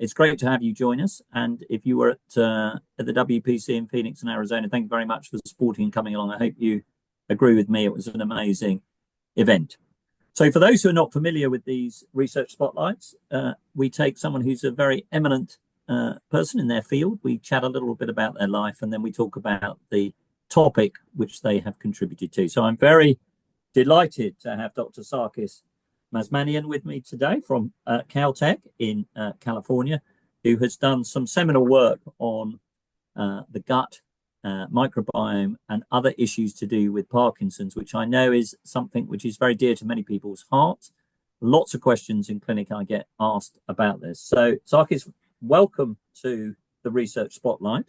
It's great to have you join us. And if you were at the WPC in Phoenix in Arizona, thank you very much for supporting and coming along. I hope you agree with me. It was an amazing event. So for those who are not familiar with these research spotlights, we take someone who's a very eminent person in their field. We chat a little bit about their life, and then we talk about the topic which they have contributed to. So I'm very delighted to have Dr. Sarkis Mazmanian with me today from Caltech in California, who has done some seminal work on the gut microbiome and other issues to do with Parkinson's, which I know is something which is very dear to many people's hearts. Lots of questions in clinic I get asked about this. So Sarkis, welcome to the Research Spotlight.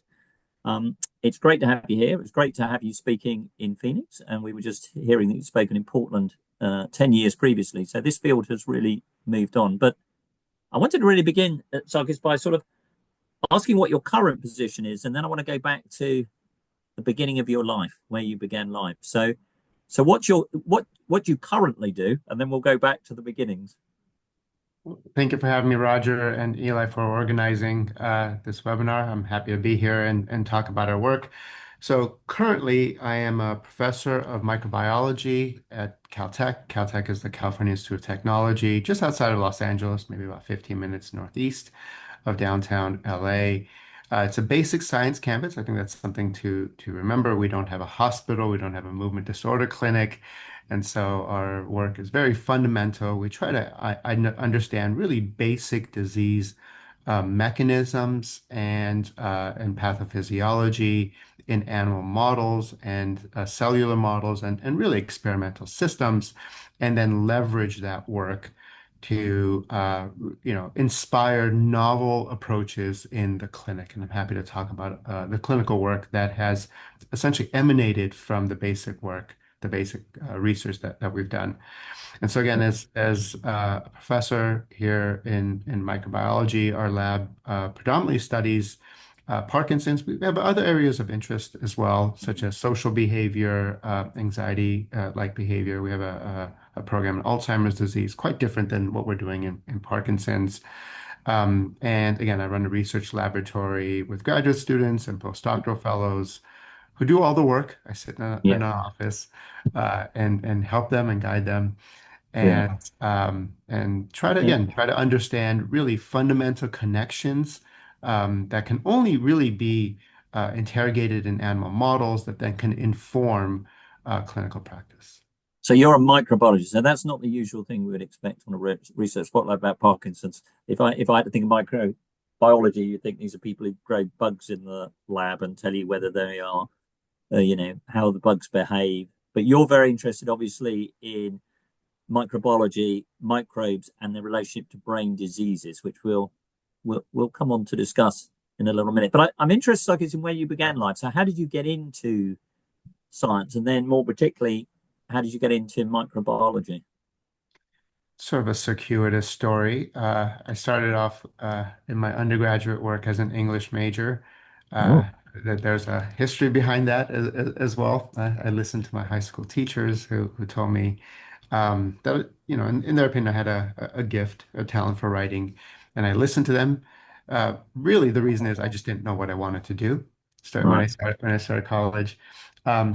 It's great to have you here. It's great to have you speaking in Phoenix, and we were just hearing that you've spoken in Portland 10 years previously. So this field has really moved on. But I wanted to really begin, Sarkis, by sort of asking what your current position is, and then I want to go back to the beginning of your life, where you began life. So what you currently do, and then we'll go back to the beginnings. Thank you for having me, Roger and Eli, for organizing this webinar. I'm happy to be here and talk about our work. So currently, I am a professor of microbiology at Caltech. Caltech is the California Institute of Technology, just outside of Los Angeles, maybe about 15 minutes northeast of downtown LA. It's a basic science campus. I think that's something to remember. We don't have a hospital. We don't have a movement disorder clinic. And so our work is very fundamental. We try to understand really basic disease mechanisms and pathophysiology in animal models and cellular models and really experimental systems, and then leverage that work to inspire novel approaches in the clinic. And I'm happy to talk about the clinical work that has essentially emanated from the basic work, the basic research that we've done. And so again, as a professor here in microbiology, our lab predominantly studies Parkinson's. We have other areas of interest as well, such as social behavior, anxiety like behavior. We have a program in Alzheimer's disease, quite different than what we're doing in Parkinson's. And again, I run a research laboratory with graduate students and postdoctoral fellows who do all the work. I sit in an office and help them and guide them and try to understand really fundamental connections that can only really be interrogated in animal models that then can inform clinical practice. So you're a microbiologist. So that's not the usual thing we would expect on a research spotlight about Parkinson's. If I had to think of microbiology, you'd think these are people who grow bugs in the lab and tell you whether they are, how the bugs behave. But you're very interested, obviously, in microbiology, microbes, and the relationship to brain diseases, which we'll come on to discuss in a little minute. But I'm interested, Sarkis, in where you began life. So how did you get into science? And then more particularly, how did you get into microbiology? Sort of a circuitous story. I started off in my undergraduate work as an English major. There's a history behind that as well. I listened to my high school teachers who told me that, in their opinion, I had a gift, a talent for writing, and I listened to them. Really, the reason is I just didn't know what I wanted to do. When I started college,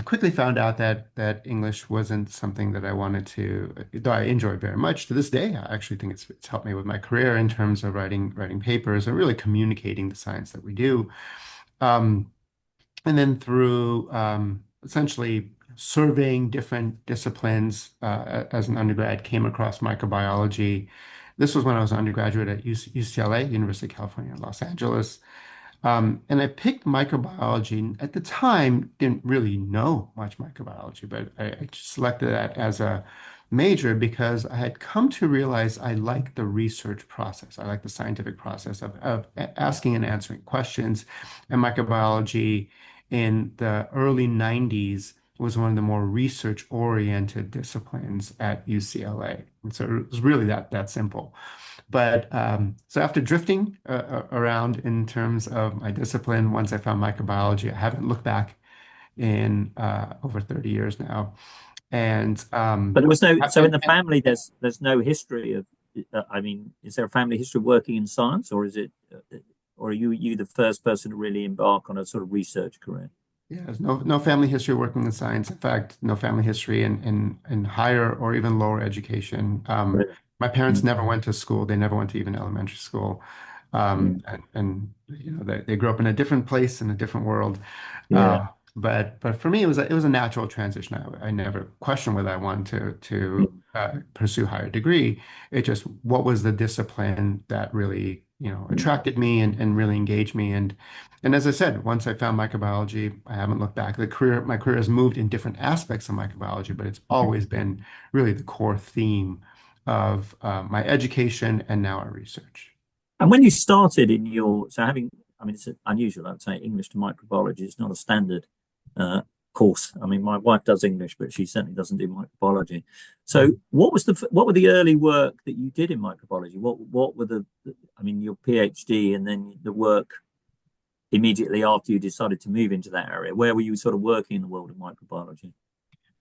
quickly found out that English wasn't something that I wanted to, though I enjoy very much to this day. I actually think it's helped me with my career in terms of writing papers and really communicating the science that we do. And then through essentially surveying different disciplines as an undergrad, came across microbiology. This was when I was an undergraduate at UCLA, University of California, Los Angeles. And I picked microbiology. At the time, didn't really know much microbiology, but I selected that as a major because I had come to realize I like the research process. I like the scientific process of asking and answering questions. And microbiology in the early 90s was one of the more research-oriented disciplines at UCLA. And so it was really that simple. But so after drifting around in terms of my discipline, once I found microbiology, I haven't looked back in over 30 years now. And but there was no, so in the family, there's no history of I mean, is there a family history of working in science, or is it, or are you the first person to really embark on a sort of research career? Yeah, there's no family history working in science. In fact, no family history in higher or even lower education. Really? My parents Mm, never went to school. They never went to even elementary school. mm, And you know they grew up in a different place in a different world. yeah. But for me it was a natural transition. I never questioned whether I wanted to Mm, pursue higher degree. It just what was the discipline that really mm, attracted me and really engaged me and as I said, once I found microbiology, I haven't looked back. My career has moved in different aspects of microbiology, but it's mm. always been really the core theme of my education and now our research. And when you started in your, so having, I mean, it's unusual, I'd say English to microbiology is not a standard uh, course. I mean, my wife does English, but she certainly doesn't do microbiology. So, what were the early work that you did in microbiology? What were I mean, your PhD and then the work immediately after you decided to move into that area? Where were you sort of working in the world of microbiology?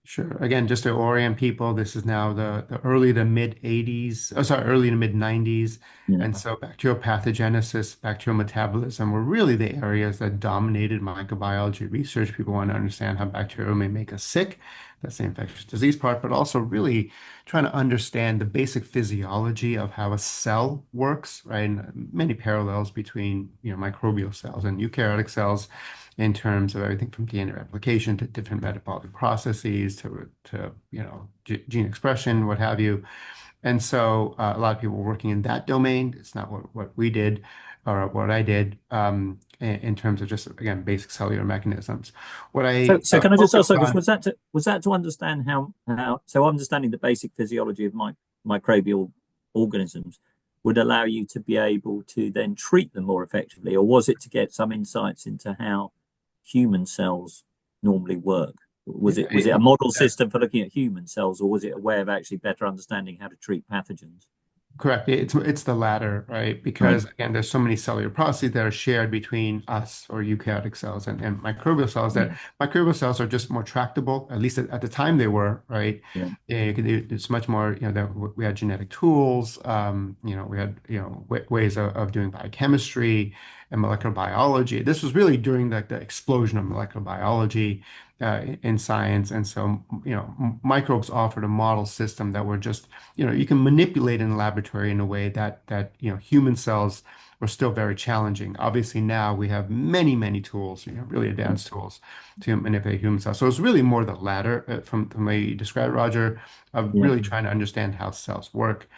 Sure. Again, just to orient people, this is now the early to mid 80s, oh, sorry, early to mid 90s. Yeah. And so bacterial pathogenesis, bacterial metabolism were really the areas that dominated microbiology research. People want to understand how bacteria may make us sick. That's the infectious disease part, but also really trying to understand the basic physiology of how a cell works, right? And many parallels between, microbial cells and eukaryotic cells in terms of everything from DNA replication to different metabolic processes to gene expression, what have you. And so a lot of people were working in that domain. It's not what we did or what I did in terms of just, again, basic cellular mechanisms. What So, I so can I just ask focused a question? on, Was that to understand how so understanding the basic physiology of microbial organisms would allow you to be able to then treat them more effectively, or was it to get some insights into how human cells normally work? Was it a model system for looking at human cells, or was it a way of actually better understanding how to treat pathogens? correct. It's the latter, right? Right. Because again, there's so many cellular processes that are shared between us or eukaryotic cells and microbial cells that Yeah. microbial cells are just more tractable, at least at the time they were, right? Yeah. Yeah, it's much more, that we had genetic tools, we had, ways of doing biochemistry and molecular biology. This was really during the explosion of molecular biology in science. And so, microbes offered a model system that were just you can manipulate in the laboratory in a way that human cells were still very challenging. Obviously, now we have many tools, really advanced tools to manipulate human cells. So it's really more the latter from the way you described, Roger, of Yeah. really trying to understand how cells work.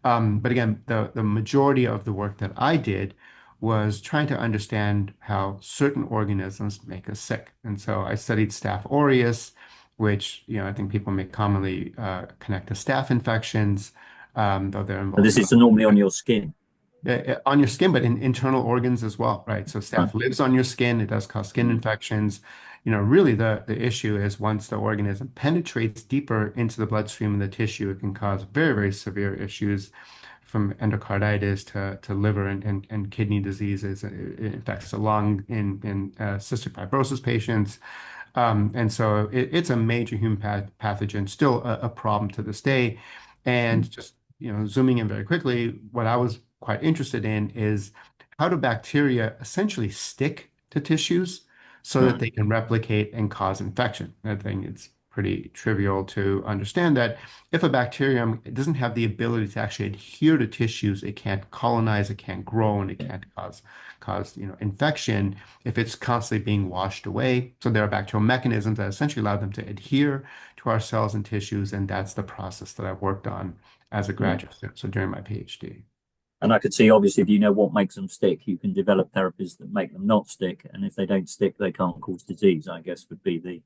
But again, the majority of the work that I did was trying to understand how certain organisms make us sick. And so I studied Staph aureus, which, I think people may commonly connect to staph infections, though they're But involved this in is normally on your skin. on your skin, but in internal organs as well, right? So Right. staph lives on your skin. It does cause skin infections. Really the issue is once the organism penetrates deeper into the bloodstream and the tissue, it can cause very severe issues from endocarditis to liver and kidney diseases. It affects the lung in cystic fibrosis patients. And so it's a major human pathogen, still a problem to this day. And just, zooming in very quickly, what I was quite interested in is how do bacteria essentially stick to tissues so that Right. they can replicate and cause infection? I think it's pretty trivial to understand that if a bacterium doesn't have the ability to actually adhere to tissues, it can't colonize, it can't grow, and it Yeah. can't cause infection if it's constantly being washed away. So there are bacterial mechanisms that essentially allow them to adhere to our cells and tissues, and that's the process that I've worked on as a Yeah. graduate student, so during my PhD. And I could see, obviously, if you know what makes them stick, you can develop therapies that make them not stick. And if they don't stick, they can't cause disease, I guess would be the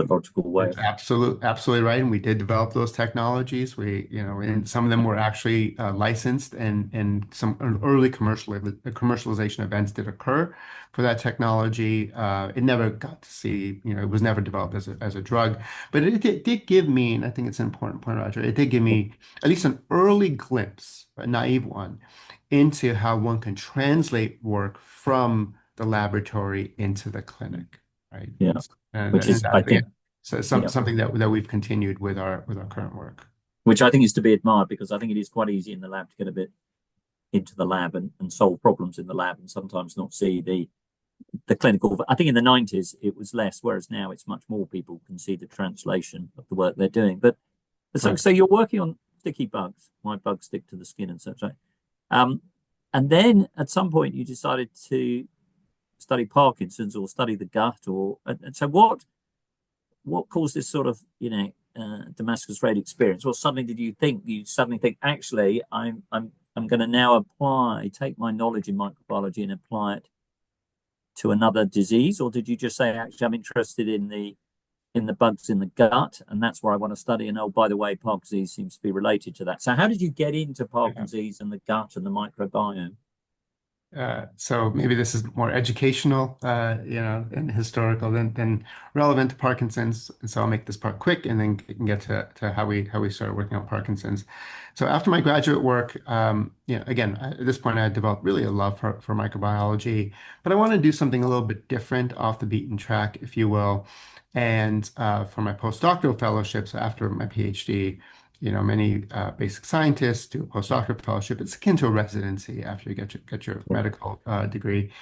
logical way That's of. absolutely right. And we did develop those technologies. And some of them were actually licensed and some early commercialization events did occur for that technology. It never got to see, it was never developed as a drug, but it did give me, and I think it's an important point, Roger, it did give me at least an early glimpse, a naive one, into how one can translate work from the laboratory into the clinic, right? Yeah. And Which is, that, I again, think, so yeah. something that we've continued with our current work. which I think is to be admired because I think it is quite easy in the lab to get a bit into the lab and solve problems in the lab and sometimes not see the clinical. I think in the 90s it was less, whereas now it's much more people can see the translation of the work they're doing. But so you're working on sticky bugs. My bugs stick to the skin and such like. And then at some point you decided to study Parkinson's or study the gut, or and so what caused this sort of Damascus Road experience? Well, suddenly did you suddenly think actually I'm going to now take my knowledge in microbiology and apply it to another disease, or did you just say actually I'm interested in the bugs in the gut and that's where I want to study, and oh by the way Parkinson's disease seems to be related to that? So how did you get into Parkinson's disease and the gut and the microbiome? So maybe this is more educational, and historical than relevant to Parkinson's. So I'll make this part quick, and then we can get to how we started working on Parkinson's. So after my graduate work, again, at this point, I had developed really a love for microbiology, but I wanted to do something a little bit different, off the beaten track, if you will. And for my postdoctoral fellowships after my PhD, many basic scientists do a postdoctoral fellowship. It's akin to a residency after you get your medical degree.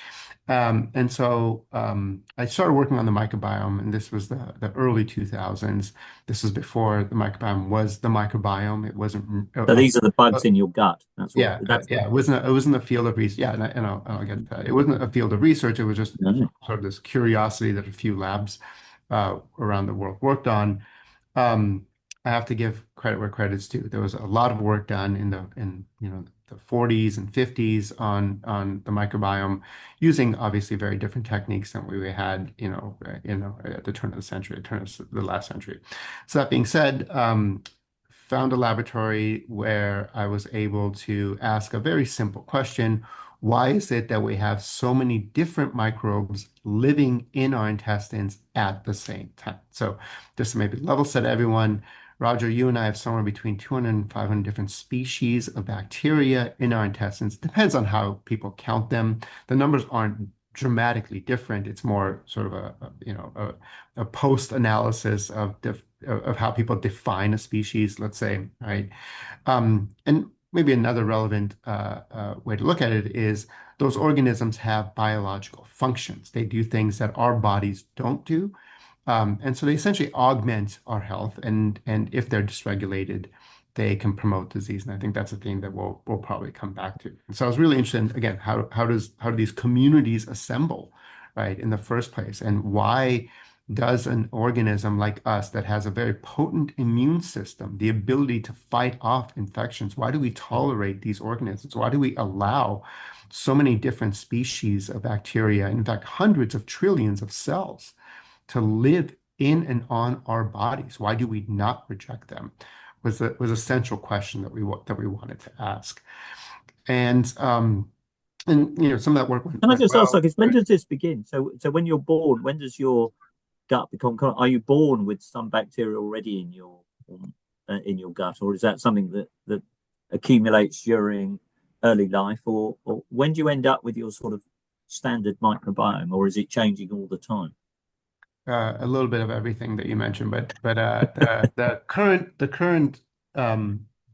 And so I started working on the microbiome, and this was the early 2000s. This was before the microbiome was the microbiome. It wasn't. So these are the bugs in your gut. Yeah, it wasn't a field of research. Yeah, and I'll get to that. It wasn't a field of research. It was just sort of this curiosity that a few labs around the world worked on. I have to give credit where credit's due. There was a lot of work done in the 40s and 50s on the microbiome, using obviously very different techniques than we had at the turn of the century, turn of the last century. So that being said, found a laboratory where I was able to ask a very simple question. Why is it that we have so many different microbes living in our intestines at the same time? So just to maybe level set everyone, Roger, you and I have somewhere between 200 and 500 different species of bacteria in our intestines. Depends on how people count them. The numbers aren't dramatically different. It's more sort of a post-analysis of how people define a species, let's say, right? And maybe another relevant way to look at it is those organisms have biological functions. They do things that our bodies don't do. And so they essentially augment our health, and if they're dysregulated, they can promote disease. And I think that's a theme that we'll probably come back to. And so I was really interested in, again, how do these communities assemble, right, in the first place, and why does an organism like us that has a very potent immune system, the ability to fight off infections, why do we tolerate these organisms? Why do we allow so many different species of bacteria, in fact, hundreds of trillions of cells, to live in and on our bodies? Why do we not reject them? Was a central question that we wanted to ask. And some of that work went Can I just ask, well. like, when does this begin? So when you're born, when does your gut become? Are you born with some bacteria already in your gut, or is that something that accumulates during early life, or when do you end up with your sort of standard microbiome, or is it changing all the time? A little bit of everything that you mentioned, but the current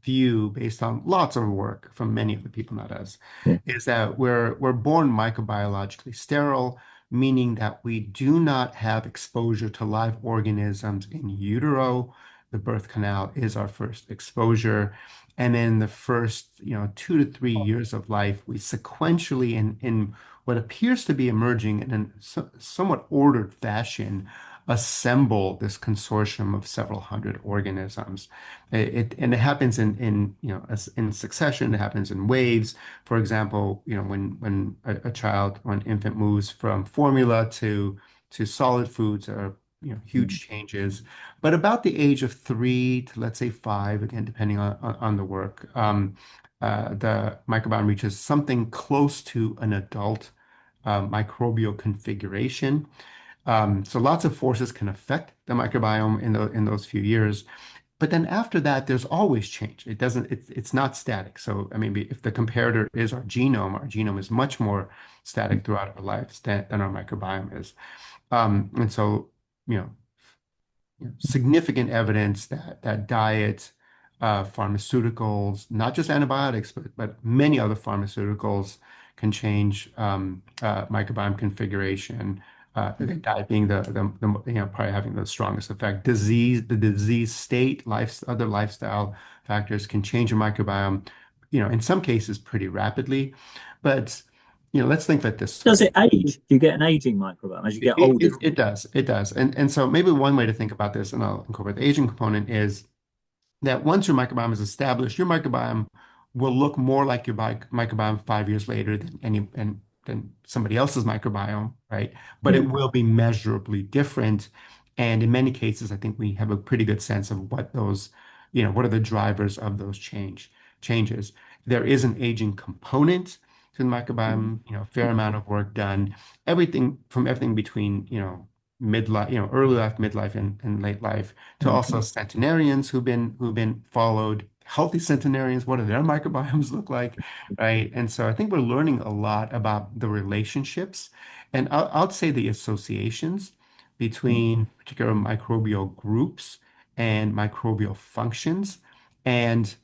view, based on lots of work from many of the people, not us, Yeah. is that we're born microbiologically sterile, meaning that we do not have exposure to live organisms in utero. The birth canal is our first exposure. And in the first, 2 to 3 years of life, we sequentially, in what appears to be emerging in a somewhat ordered fashion, assemble this consortium of several hundred organisms. And it happens in succession. It happens in waves. For example, when a child or an infant moves from formula to solid foods, are huge changes. But about the age of 3 to, let's say, 5, again depending on the work, the microbiome reaches something close to an adult microbial configuration. So lots of forces can affect the microbiome in those few years. But then after that, there's always change. It's not static. So I mean, if the comparator is our genome is much more static throughout our lives than our microbiome is. And so, significant evidence that diet, pharmaceuticals, not just antibiotics, but many other pharmaceuticals can change microbiome configuration. The diet being probably having the strongest effect. The disease state, other lifestyle factors can change your microbiome, in some cases pretty rapidly. But let's think of it this Does way. it age? Do you get an aging microbiome as you get older? It does. It does. And so maybe one way to think about this, and I'll incorporate the aging component, is that once your microbiome is established, your microbiome will look more like your microbiome 5 years later than somebody else's microbiome, right? But Yeah. it will be measurably different. And in many cases, I think we have a pretty good sense of what are the drivers of those changes. There is an aging component to the microbiome, a fair amount of work done, everything between, midlife, early life, midlife, and late life, to also centenarians who've been followed, healthy centenarians, what do their microbiomes look like, right? And so I think we're learning a lot about the relationships, and I'll say the associations between particular microbial groups and microbial functions, and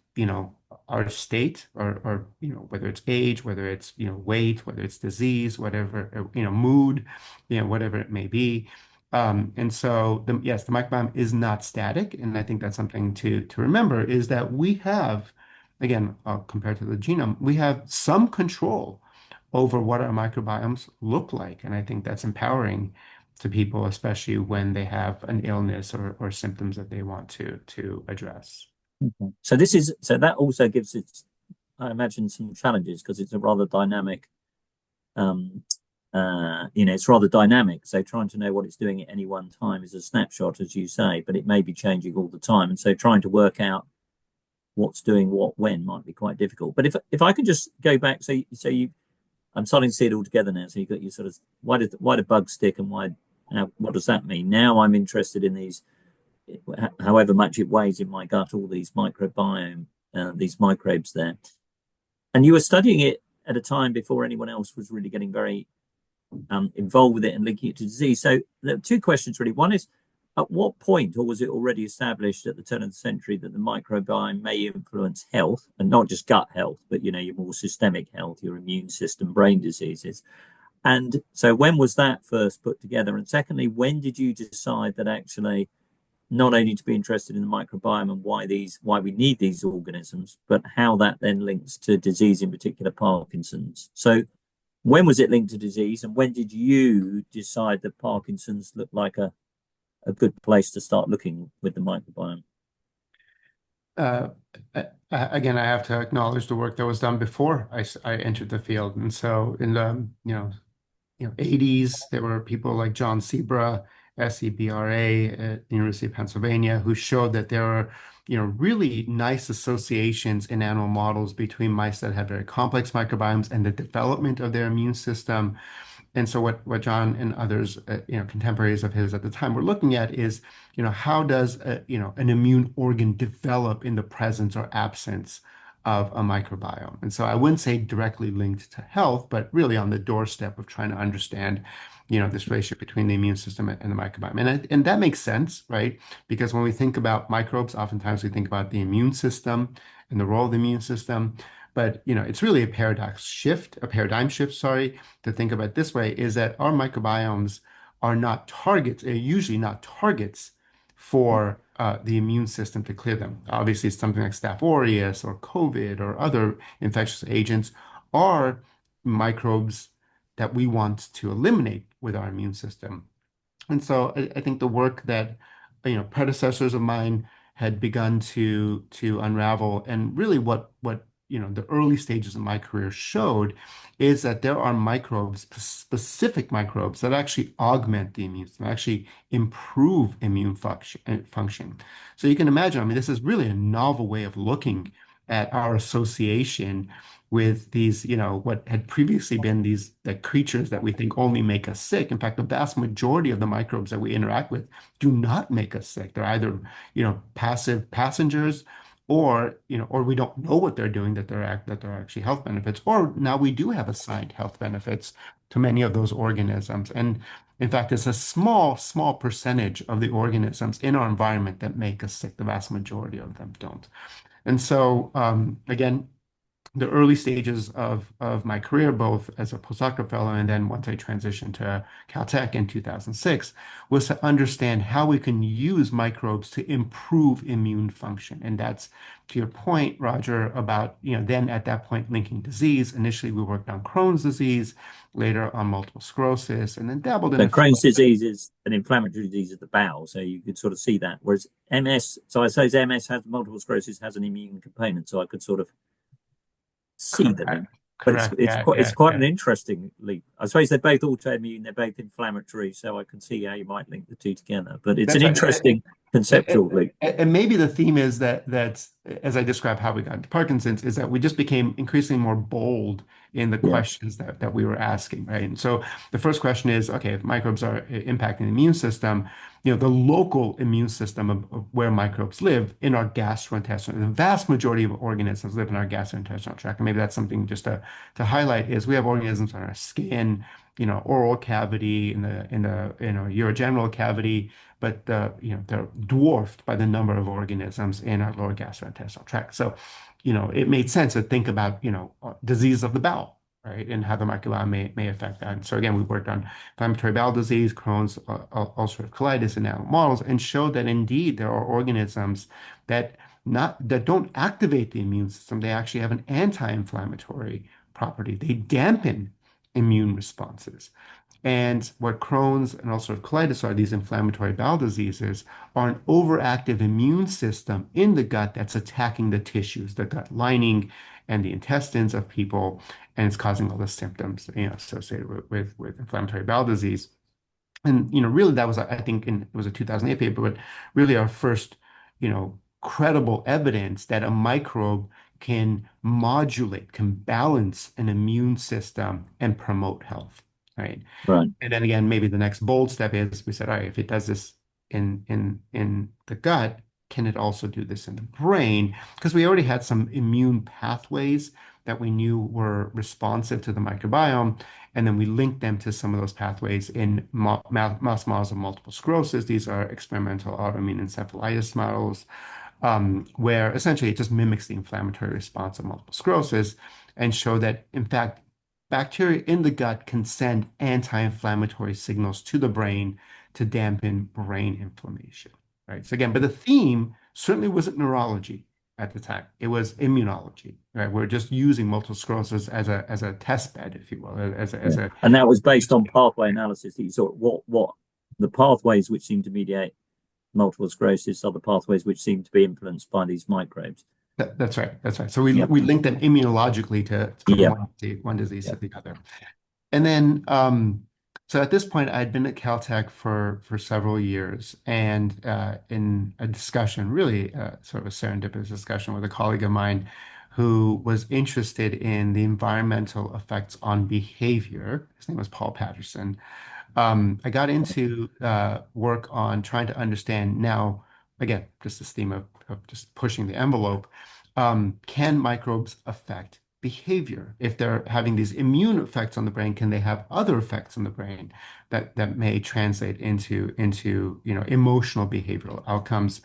our state, or whether it's age, whether it's weight, whether it's disease, whatever, mood, whatever it may be. And so, yes, the microbiome is not static, and I think that's something to remember, is that we have, again, compared to the genome, we have some control over what our microbiomes look like, and I think that's empowering to people, especially when they have an illness or symptoms that they want to address. Okay. So that also gives it, I imagine, some challenges because it's a rather dynamic. Um, it's rather dynamic. So trying to know what it's doing at any one time is a snapshot, as you say, but it may be changing all the time. And so trying to work out what's doing what when might be quite difficult. But if I could just go back, I'm starting to see it all together now. So you've got your sort of why do bugs stick and what does that mean? Now I'm interested in these, however much it weighs in my gut, all these microbiome, these microbes there. And you were studying it at a time before anyone else was really getting very involved with it and linking it to disease. So there are two questions really. One is, at what point, or was it already established at the turn of the century, that the microbiome may influence health, and not just gut health, but your more systemic health, your immune system, brain diseases? And so when was that first put together? And secondly, when did you decide that actually not only to be interested in the microbiome and why we need these organisms, but how that then links to disease, in particular Parkinson's? So when was it linked to disease, and when did you decide that Parkinson's looked like a good place to start looking with the microbiome? Uh, Again, I have to acknowledge the work that was done before I entered the field. And so in the 80s, there were people like John Sebra, SEBRA at the University of Pennsylvania, who showed that there are really nice associations in animal models between mice that have very complex microbiomes and the development of their immune system. And so what John and others, contemporaries of his at the time, were looking at is, how does an immune organ develop in the presence or absence of a microbiome? And so I wouldn't say directly linked to health, but really on the doorstep of trying to understand, this relationship between the immune system and the microbiome. And that makes sense, right? Because when we think about microbes, oftentimes we think about the immune system and the role of the immune system. But it's really a paradigm shift, sorry, to think about it this way, is that our microbiomes are not targets, they're usually not targets for the immune system to clear them. Obviously, something like Staph aureus or COVID or other infectious agents are microbes that we want to eliminate with our immune system. And so I think the work that predecessors of mine had begun to unravel, and really what the early stages of my career showed, is that there are microbes, specific microbes, that actually augment the immune system, actually improve immune function. So you can imagine, I mean, this is really a novel way of looking at our association with these, what had previously been these the creatures that we think only make us sick. In fact, the vast majority of the microbes that we interact with do not make us sick. They're either, passive passengers, or or we don't know what they're doing, that they're actually health benefits, or now we do have assigned health benefits to many of those organisms. And in fact, it's a small percentage of the organisms in our environment that make us sick. The vast majority of them don't. And so, again, the early stages of my career, both as a postdoctoral fellow and then once I transitioned to Caltech in 2006, was to understand how we can use microbes to improve immune function. And that's to your point, Roger, about, then at that point linking disease. Initially, we worked on Crohn's disease, later on multiple sclerosis, and then dabbled in So a few. Crohn's disease is an inflammatory disease of the bowel, so you could sort of see that. Whereas MS, so I suppose MS has multiple sclerosis has an immune component, so I could sort of see the link. Correct. But it's Correct. it's Yeah. quite it's Yeah. quite an Yeah. interesting link. I suppose they're both autoimmune, they're both inflammatory, so I can see how you might link the two together. But it's an That's right. interesting conceptual link. And maybe the theme is that as I describe how we got into Parkinson's, is that we just became increasingly more bold in the Yeah, questions that we were asking, right? And so the first question is, okay, if microbes are impacting the immune system, the local immune system of where microbes live in our gastrointestinal, the vast majority of organisms live in our gastrointestinal tract. And maybe that's something just to highlight is we have organisms on our skin, oral cavity, in the urogenital cavity, but they're dwarfed by the number of organisms in our lower gastrointestinal tract. So, it made sense to think about, disease of the bowel, right, and how the microbiome may affect that. And so again, we worked on inflammatory bowel disease, Crohn's, ulcerative colitis in animal models, and showed that indeed there are organisms that don't activate the immune system. They actually have an anti-inflammatory property. They dampen immune responses. And what Crohn's and ulcerative colitis are, these inflammatory bowel diseases, are an overactive immune system in the gut that's attacking the tissues, the gut lining and the intestines of people, and it's causing all the symptoms, associated with inflammatory bowel disease. And really that was, I think, it was a 2008 paper, but really our first, credible evidence that a microbe can modulate, can balance an immune system and promote health, right? right. And then again, maybe the next bold step is we said, all right, if it does this in the gut, can it also do this in the brain? Because we already had some immune pathways that we knew were responsive to the microbiome, and then we linked them to some of those pathways in mouse models of multiple sclerosis. These are experimental autoimmune encephalitis models, where essentially it just mimics the inflammatory response of multiple sclerosis and show that, in fact, bacteria in the gut can send anti-inflammatory signals to the brain to dampen brain inflammation, right? So again, but the theme certainly wasn't neurology at the time. It was immunology, right? We're just using multiple sclerosis as a test bed, if you will, And that was based on pathway analysis that you saw what the pathways which seem to mediate multiple sclerosis are the pathways which seem to be influenced by these microbes. That's right. That's right. So we Yep. we link them immunologically from Yep. one disease to Yep. the other. And then, so at this point, I'd been at Caltech for several years, and in a discussion, really sort of a serendipitous discussion with a colleague of mine who was interested in the environmental effects on behavior. His name was Paul Patterson. I got into work on trying to understand now, again, just this theme of just pushing the envelope. Can microbes affect behavior? If they're having these immune effects on the brain, can they have other effects on the brain that may translate into emotional behavioral outcomes?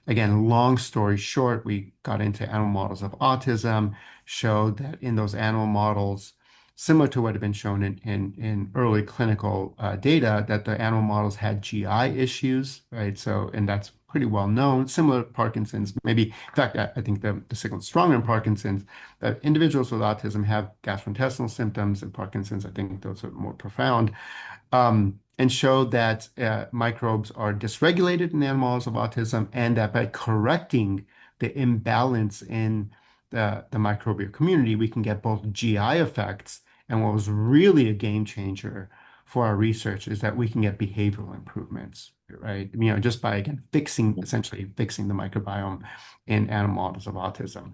Again, long story short, we got into animal models of autism, showed that in those animal models, similar to what had been shown in early clinical data, that the animal models had GI issues, right? So, and that's pretty well known. Similar to Parkinson's, maybe, in fact, I think the signal is stronger in Parkinson's, that individuals with autism have gastrointestinal symptoms, and Parkinson's, I think those are more profound, and showed that microbes are dysregulated in animals of autism, and that by correcting the imbalance in the microbial community, we can get both GI effects, and what was really a game changer for our research is that we can get behavioral improvements, right? Just by, again, essentially fixing the microbiome in animal models of autism.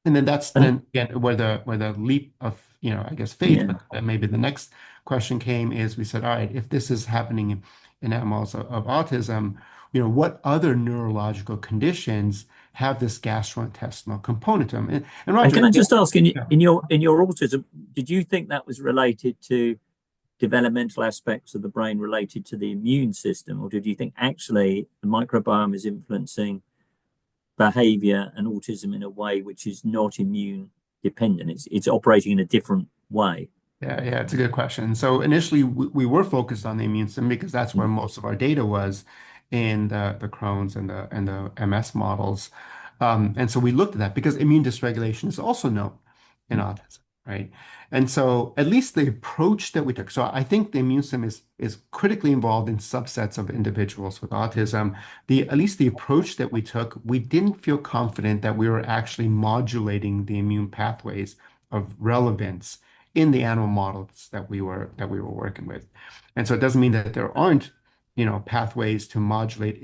And then that's And then again where the leap of, I guess, faith, yeah, but then maybe the next question came is we said, all right, if this is happening in animals of autism, what other neurological conditions have this gastrointestinal component to them. And And Roger, can I just ask, in yeah. your autism, did you think that was related to developmental aspects of the brain related to the immune system, or did you think actually the microbiome is influencing behavior and autism in a way which is not immune dependent? It's operating in a different way. Yeah, it's a good question. So initially, we were focused on the immune system because that's where Mm. most of our data was in the Crohn's and the MS models. And so we looked at that because immune dysregulation is also known in Mm. autism, right? And so at least the approach that we took. So I think the immune system is critically involved in subsets of individuals with autism. The At least the approach that we took, we didn't feel confident that we were actually modulating the immune pathways of relevance in the animal models that we were working with. And so it doesn't mean that there aren't, pathways to modulate,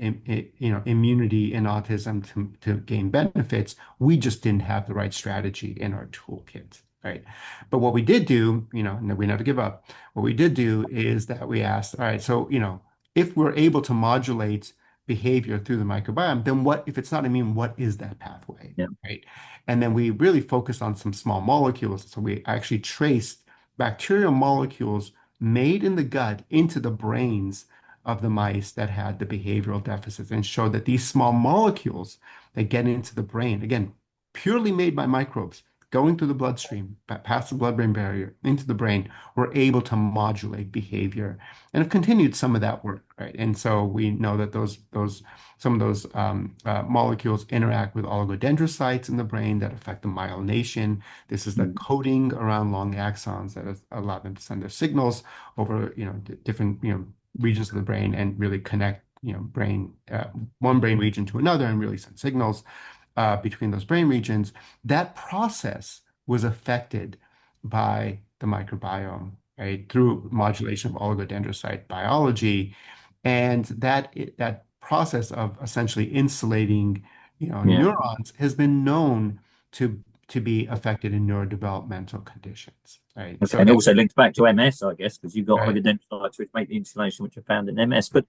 immunity in autism to gain benefits. We just didn't have the right strategy in our toolkit, right? But what we did do, and we never give up. What we did do is that we asked, all right, so, if we're able to modulate behavior through the microbiome, then what, if it's not immune, what is that pathway, Yeah. right? And then we really focused on some small molecules. So we actually traced bacterial molecules made in the gut into the brains of the mice that had the behavioral deficits and showed that these small molecules that get into the brain, again, purely made by microbes, going through the bloodstream, past the blood-brain barrier into the brain, were able to modulate behavior and have continued some of that work, right? And so we know that some of those molecules interact with oligodendrocytes in the brain that affect the myelination. This is the Mm. coating around long axons that allow them to send their signals over, different, regions of the brain and really connect, one brain region to another and really send signals between those brain regions. That process was affected by the microbiome, right, through modulation of oligodendrocyte biology. And that process of essentially insulating, Yeah. neurons has been known to be affected in neurodevelopmental conditions, right? Okay. So And again, also linked back to MS, I guess, because you've got right, oligodendrocytes which make the insulation which are found in MS. But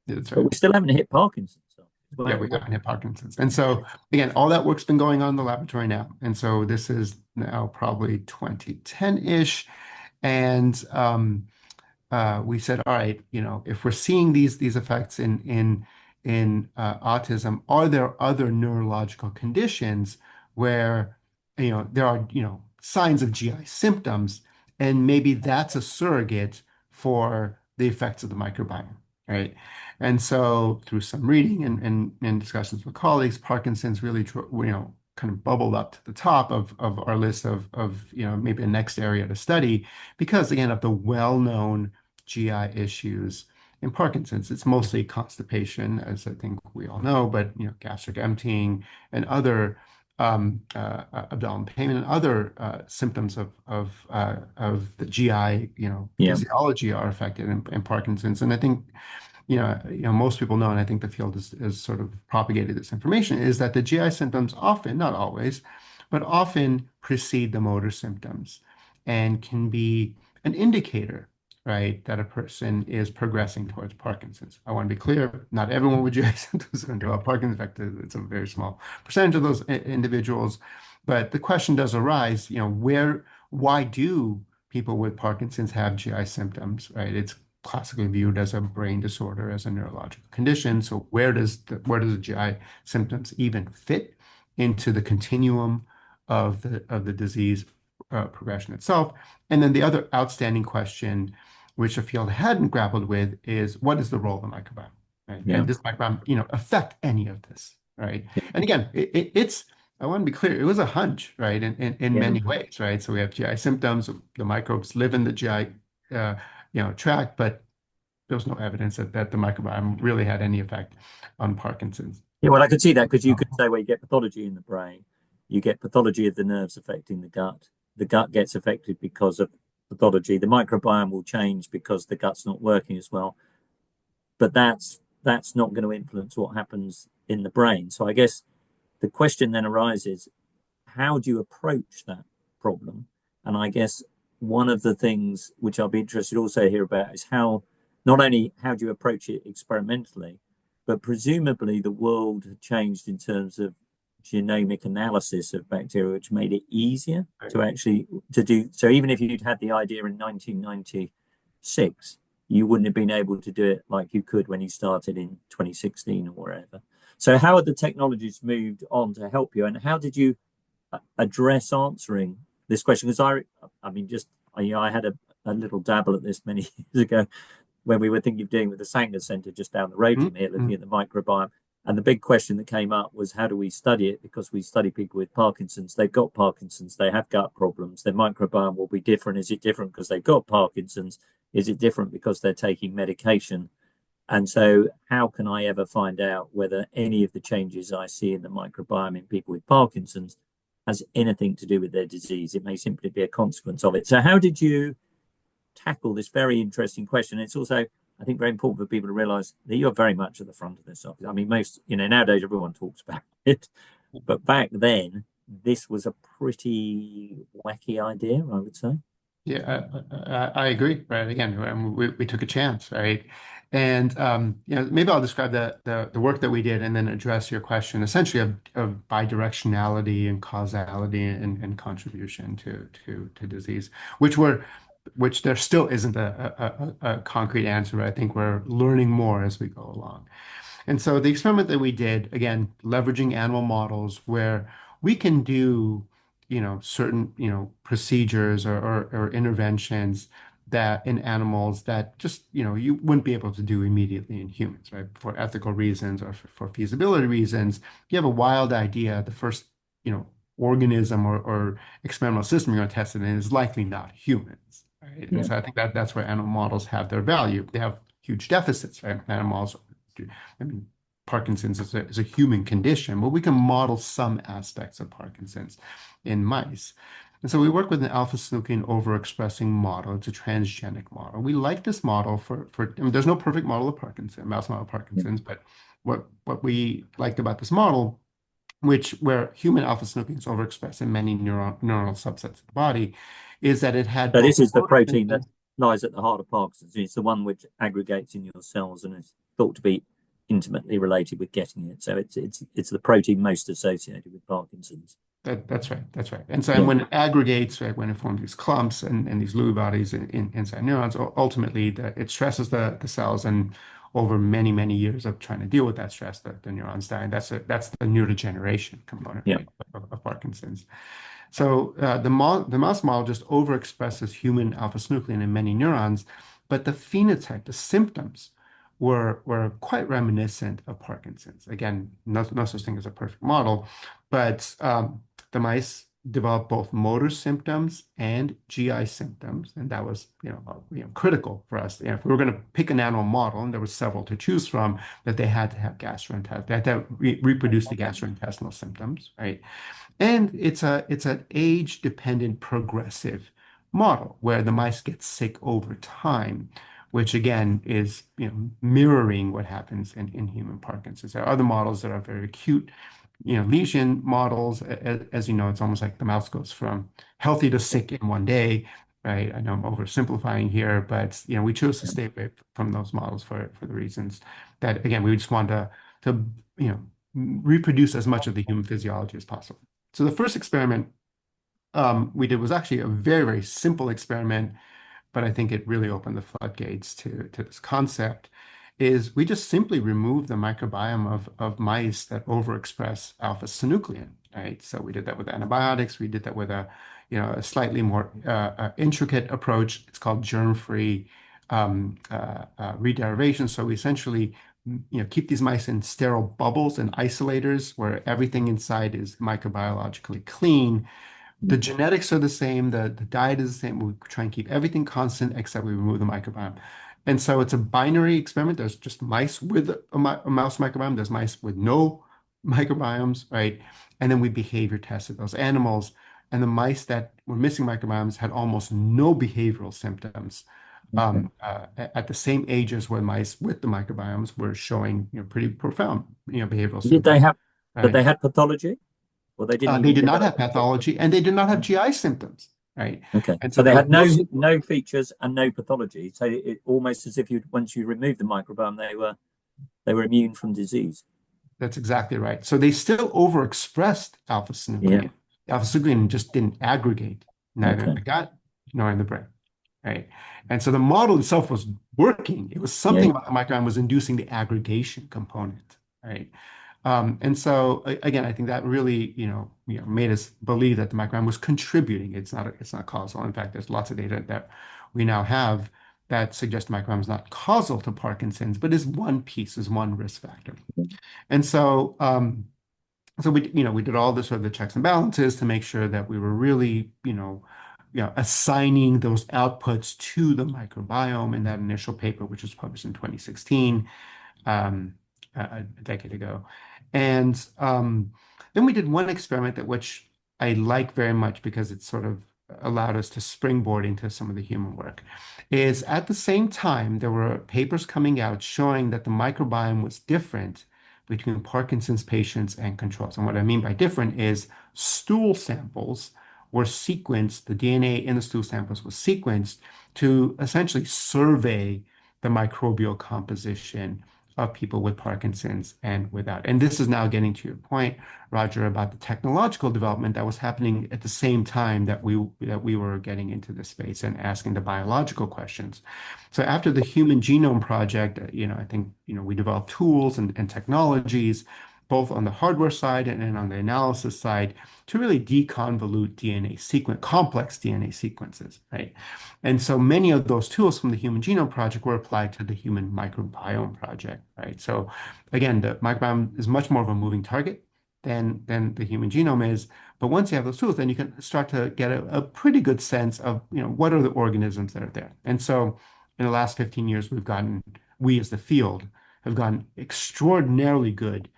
right. we still haven't hit Parkinson's as Yeah, well. we haven't hit Parkinson's. And so again, all that work's been going on in the laboratory now. And so this is now probably 2010-ish. And we said, all right, if we're seeing these effects in autism, are there other neurological conditions where there are signs of GI symptoms, and maybe that's a surrogate for the effects of the microbiome, right? And so through some reading and discussions with colleagues, Parkinson's really kind of bubbled up to the top of our list of maybe a next area to study because again of the well-known GI issues in Parkinson's. It's mostly constipation, as I think we all know, but gastric emptying and other abdominal pain and other symptoms of the GI, Yeah. physiology are affected in Parkinson's. And I think most people know, and I think the field has sort of propagated this information, is that the GI symptoms often, not always, but often precede the motor symptoms and can be an indicator, right, that a person is progressing towards Parkinson's. I want to be clear, not everyone with GI symptoms is going to develop Parkinson's. In fact, it's a very small percentage of those individuals. But the question does arise, why do people with Parkinson's have GI symptoms, right? It's classically viewed as a brain disorder, as a neurological condition. So where does the GI symptoms even fit into the continuum of the disease progression itself? And then the other outstanding question, which the field hadn't grappled with, is what is the role of the microbiome, right? Yeah. And does microbiome, affect any of this, right? And again, it's I want to be clear, it was a hunch, right? In Yeah. many ways, right? So we have GI symptoms, the microbes live in the GI tract, but there was no evidence that the microbiome really had any effect on Parkinson's. Yeah, well, I could see that because you could say, well, you get pathology in the brain, you get pathology of the nerves affecting the gut. The gut gets affected because of pathology. The microbiome will change because the gut's not working as well. But that's not going to influence what happens in the brain. So I guess the question then arises, how do you approach that problem? And I guess one of the things which I'll be interested also to hear about is not only how do you approach it experimentally, but presumably the world had changed in terms of genomic analysis of bacteria, which made it easier to actually to do. So even if you'd had the idea in 1996, you wouldn't have been able to do it like you could when you started in 2016 or wherever. So how had the technologies moved on to help you, and how did you address answering this question? Because I mean, I had a little dabble at this many years ago when we were thinking of doing with the Sanger Centre just down the road from here, looking at the microbiome. And the big question that came up was, how do we study it? Because we study people with Parkinson's. They've got Parkinson's. They have gut problems. Their microbiome will be different. Is it different because they've got Parkinson's? Is it different because they're taking medication? And so how can I ever find out whether any of the changes I see in the microbiome in people with Parkinson's has anything to do with their disease? It may simply be a consequence of it. So how did you tackle this very interesting question? It's also, I think, very important for people to realize that you're very much at the front of this. I mean, nowadays everyone talks about it, but back then this was a pretty wacky idea, I would say. Yeah, I agree. Right. Again, we took a chance, right? And maybe I'll describe the work that we did and then address your question essentially of bidirectionality and causality and contribution to disease, which there still isn't a concrete answer. But I think we're learning more as we go along. And so the experiment that we did, again, leveraging animal models where we can do, certain, procedures or interventions that in animals that just, you wouldn't be able to do immediately in humans, right? For ethical reasons or for feasibility reasons. You have a wild idea, the first, organism or experimental system you're going to test it in is likely not humans, right? And so I think that's where animal models have their value. They have huge deficits, right? Animals, I mean, Parkinson's is a human condition, but we can model some aspects of Parkinson's in mice. And so we work with an alpha-synuclein overexpressing model. It's a transgenic model. We like this model I mean, there's no perfect model of Parkinson, mouse model of Parkinson's, but what we liked about this model, where human alpha-synuclein is overexpressed in many neuronal subsets of the body, is that it had. So this is the protein that lies at the heart of Parkinson's. It's the one which aggregates in your cells and is thought to be intimately related with getting it. So it's the protein most associated with Parkinson's. That's right. That's right. And so when it aggregates, right, when it forms these clumps and these Lewy bodies inside neurons, ultimately it stresses the cells, and over many, many years of trying to deal with that stress, the neurons die. And that's the neurodegeneration component, right, of Parkinson's. So the mouse model just overexpresses human alpha-synuclein in many neurons, but the phenotype, the symptoms, were quite reminiscent of Parkinson's. Again, no such thing as a perfect model, but the mice developed both motor symptoms and GI symptoms, and that was critical for us. If we were going to pick an animal model, and there were several to choose from, that they had to have gastrointestinal, they had to reproduce the gastrointestinal symptoms, right? And it's an age-dependent progressive model where the mice get sick over time, which again is mirroring what happens in human Parkinson's. There are other models that are very acute, lesion models. As you know, it's almost like the mouse goes from healthy to sick in one day, right? I know I'm oversimplifying here, but we chose to stay away from those models for the reasons that, again, we just want to reproduce as much of the human physiology as possible. So the first experiment we did was actually a very, very simple experiment, but I think it really opened the floodgates to this concept, is we just simply remove the microbiome of mice that overexpress alpha-synuclein, right? So we did that with antibiotics. We did that with a slightly more intricate approach. It's called germ-free rederivation. So we essentially keep these mice in sterile bubbles and isolators where everything inside is microbiologically clean. The genetics are the same, the diet is the same. We try and keep everything constant except we remove the microbiome. And so it's a binary experiment. There's just mice with a mouse microbiome. There's mice with no microbiomes, right? And then we behavior tested those animals. And the mice that were missing microbiomes had almost no behavioral symptoms. At the same ages where mice with the microbiomes were showing pretty profound behavioral symptoms. Did they have, but they had pathology? Well, they didn't. They did not have pathology, and they did not have GI symptoms, right? Okay. And so they had no features and no pathology. So it almost as if once you remove the microbiome, they were immune from disease. That's exactly right. So they still overexpressed Yeah. alpha-synuclein. Alpha-synuclein just didn't aggregate, neither in Okay. the gut nor in the brain, right? And so the model itself was working. It was Yeah. something about the microbiome was inducing the aggregation component, right? And so again, I think that really, made us believe that the microbiome was contributing. It's not causal. In fact, there's lots of data that we now have that suggests the microbiome is not causal to Parkinson's, but is one piece, is one risk factor. And so we did all the sort of the checks and balances to make sure that we were really, assigning those outputs to the microbiome in that initial paper, which was published in 2016, a decade ago. And then we did one experiment which I like very much because it sort of allowed us to springboard into some of the human work. Is at the same time, there were papers coming out showing that the microbiome was different between Parkinson's patients and controls. And what I mean by different is stool samples were sequenced, the DNA in the stool samples was sequenced to essentially survey the microbial composition of people with Parkinson's and without. And this is now getting to your point, Roger, about the technological development that was happening at the same time that we were getting into this space and asking the biological questions. So after the Human Genome Project, I think we developed tools and technologies, both on the hardware side and on the analysis side, to really deconvolute complex DNA sequences, right? And so many of those tools from the Human Genome Project were applied to the Human Microbiome Project, right? So again, the microbiome is much more of a moving target than the human genome is. But once you have those tools, then you can start to get a pretty good sense of, what are the organisms that are there. And so in the last 15 years, we as the field have gotten extraordinarily good,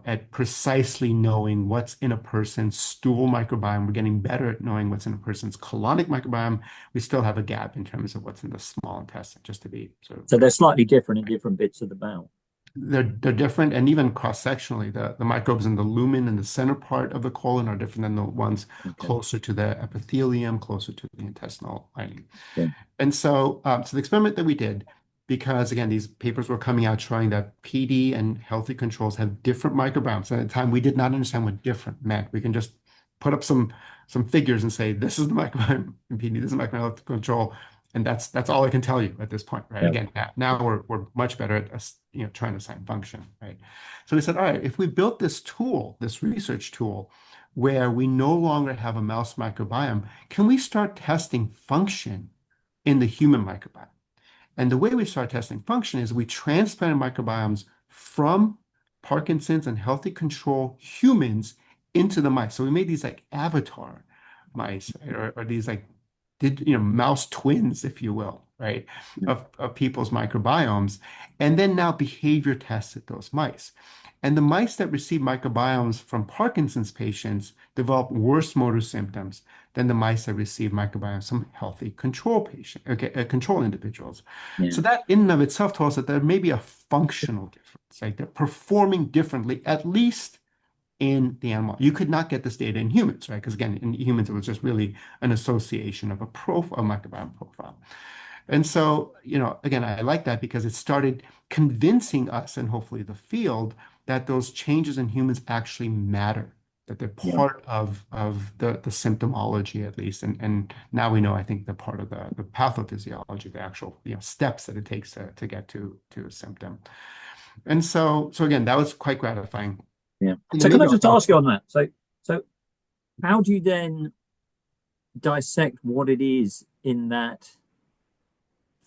at precisely knowing what's in a person's stool microbiome. We're getting better at knowing what's in a person's colonic microbiome. We still have a gap in terms of what's in the small intestine, just to be sort of So they're clear. slightly different in different bits of the bowel. They're different, and even cross-sectionally, the microbes in the lumen and the center part of the colon are different than the ones Okay. closer to the epithelium, closer to the intestinal lining. Yeah. And so the experiment that we did, because again, these papers were coming out showing that PD and healthy controls have different microbiomes. And at the time, we did not understand what different meant. We can just put up some figures and say, this is the microbiome in PD, this is the microbiome healthy control. And that's all I can tell you at this point, right? Yeah. Again, now we're much better at us, trying to assign function, right? So we said, all right, if we built this tool, this research tool, where we no longer have a mouse microbiome, can we start testing function in the human microbiome? And the way we start testing function is we transplanted microbiomes from Parkinson's and healthy control humans into the mice. So we made these like avatar mice, right? Or these like mouse twins, if you will, right, of people's microbiomes, and then now behavior tested those mice. And the mice that received microbiomes from Parkinson's patients developed worse motor symptoms than the mice that received microbiomes from healthy control individuals. Yeah. So that in and of itself tells us that there may be a functional difference, like they're performing differently, at least in the animal. You could not get this data in humans, right? Because again, in humans, it was just really an association of a microbiome profile. And so, again, I like that because it started convincing us and hopefully the field that those changes in humans actually matter, that they're Yeah. part of the symptomology at least. And now we know, I think, they're part of the pathophysiology, the actual steps that it takes to get to a symptom. And so again, that was quite gratifying. Yeah. And then So can I maybe just I'll ask you on that? So how do you then dissect what it is in that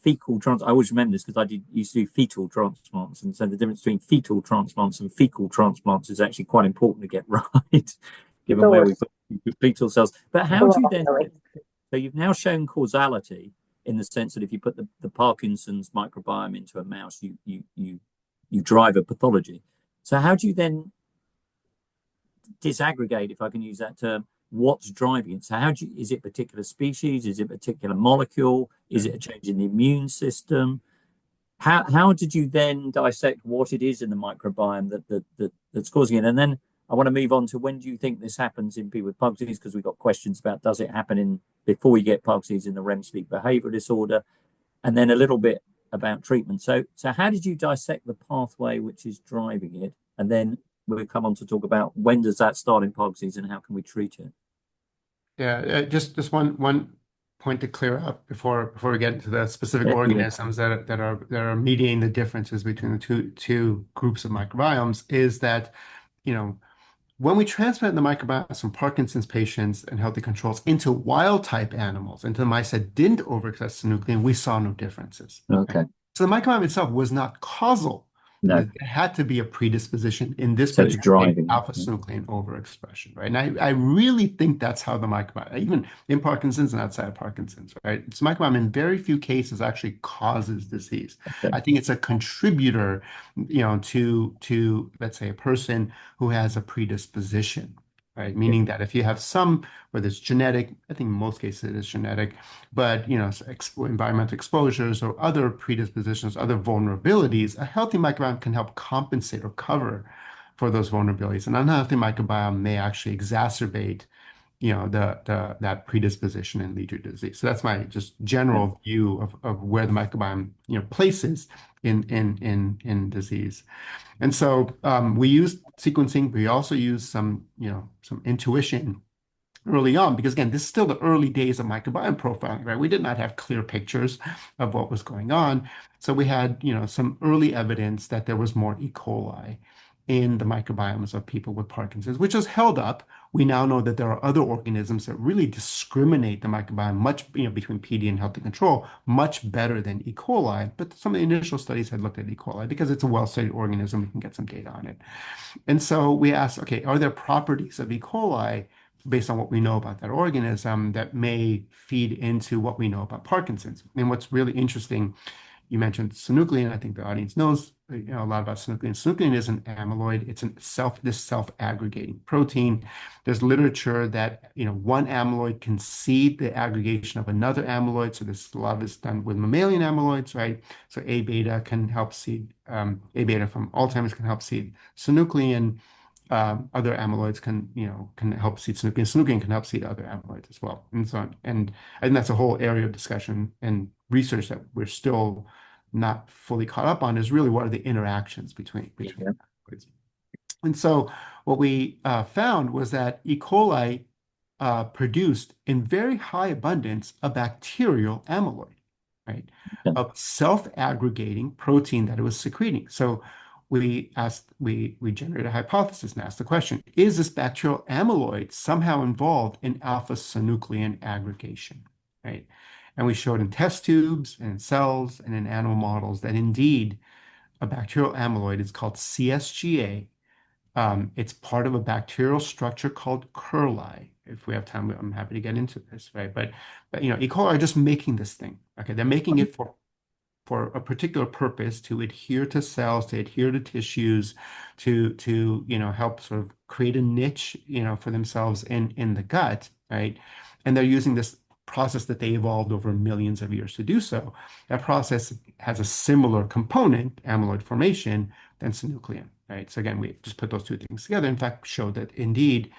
fecal trans? I always remember this because used to do fetal transplants, and so the difference between fetal transplants and fecal transplants is actually quite important to get right, given where we put fetal cells. But how do you then? So you've now shown causality in the sense that if you put the Parkinson's microbiome into a mouse, you drive a pathology. So how do you then disaggregate, if I can use that term, what's driving it? So is it a particular species? Is it a particular molecule? Is it a change in the immune system? How did you then dissect what it is in the microbiome that's causing it? And then I want to move on to when do you think this happens in people with Parkinson's? Because we've got questions about does it happen before you get Parkinson's in the REM sleep behavioral disorder, and then a little bit about treatment. So how did you dissect the pathway which is driving it? and then we'll come on to talk about when does that start in Parkinson's and how can we treat it. Yeah, just one point to clear up before we get into the specific Yeah. organisms that are mediating the differences between the two groups of microbiomes is that, when we transplant the microbiomes from Parkinson's patients and healthy controls into wild type animals, into mice that didn't overexpress synuclein, we saw no differences. Okay. Right? So the microbiome itself was not causal. No. There had to be a predisposition in this So it's particular case, driving. alpha-synuclein overexpression, right? And I really think that's how the microbiome, even in Parkinson's and outside of Parkinson's, right? It's microbiome in very few cases actually causes disease. Okay. I think it's a contributor, to let's say a person who has a predisposition, right? Meaning that if you have some, whether it's genetic, I think in most cases it is genetic, but environmental exposures or other predispositions, other vulnerabilities, a healthy microbiome can help compensate or cover for those vulnerabilities. An unhealthy microbiome may actually exacerbate, that predisposition and lead to disease. So that's my just general view of where the microbiome, places in disease. And so we use sequencing. We also use some intuition early on, because again, this is still the early days of microbiome profiling, right? We did not have clear pictures of what was going on. So we had, some early evidence that there was more E. coli in the microbiomes of people with Parkinson's, which has held up. We now know that there are other organisms that really discriminate the microbiome much, between PD and healthy control, much better than E. coli. But some of the initial studies had looked at E. coli because it's a well-studied organism. We can get some data on it. And so we asked, okay, are there properties of E. coli based on what we know about that organism that may feed into what we know about Parkinson's? And what's really interesting, you mentioned synuclein. I think the audience knows a lot about synuclein. Synuclein is an amyloid. It's this self-aggregating protein. There's literature that one amyloid can seed the aggregation of another amyloid. So a lot of this done with mammalian amyloids, right? So A beta can help seed A beta from Alzheimer's can help seed synuclein. Other amyloids can help seed synuclein. Synuclein can help seed other amyloids as well, and so on. And I think that's a whole area of discussion and research that we're still not fully caught up on, is really what are the interactions between amyloids. And so what we found was that E. coli produced in very high abundance a bacterial amyloid, right? A self-aggregating protein that it was secreting. So we generated a hypothesis and asked the question, is this bacterial amyloid somehow involved in alpha-synuclein aggregation, right? And we showed in test tubes and in cells and in animal models that indeed a bacterial amyloid is called CSGA. It's part of a bacterial structure called curli. If we have time, I'm happy to get into this, right? But E. coli are just making this thing. Okay, they're making it for a particular purpose, to adhere to cells, to adhere to tissues, to help sort of create a niche, for themselves in the gut, right? And they're using this process that they evolved over millions of years to do so. That process has a similar component, amyloid formation, than synuclein, right? So again, we just put those two things together. In fact, showed that indeed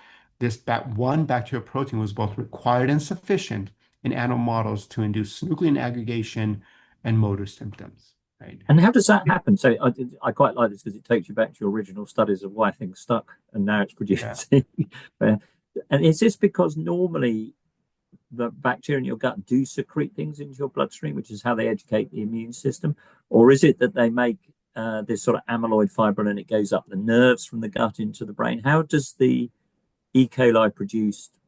one bacterial protein was both required and sufficient in animal models to induce synuclein aggregation and motor symptoms, right? And how does that happen? So I quite like this because it takes you back to your original studies of why things stuck, and now it's producing. Yeah. And is this because normally the bacteria in your gut do secrete things into your bloodstream, which is how they educate the immune system? Or is it that they make this sort of amyloid fibril and it goes up the nerves from the gut into the brain? How does the E. coli produced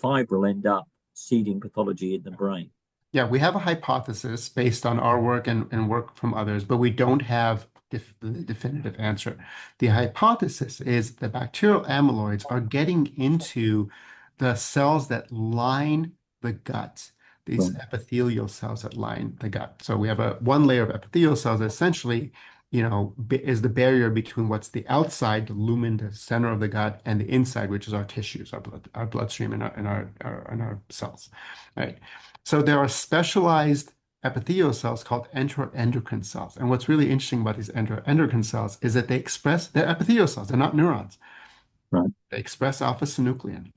fibril end up seeding pathology in the brain? Yeah, we have a hypothesis based on our work and work from others, but we don't have the definitive answer. The hypothesis is the bacterial amyloids are getting into the cells that line the gut, these epithelial cells that line the gut. So we have one layer of epithelial cells that essentially, is the barrier between what's the outside, the lumen, the center of the gut, and the inside, which is our tissues, our bloodstream, and our cells, right? So there are specialized epithelial cells called enteroendocrine cells. And what's really interesting about these enteroendocrine cells is that they're epithelial cells. They're not neurons. Right. They express alpha-synuclein.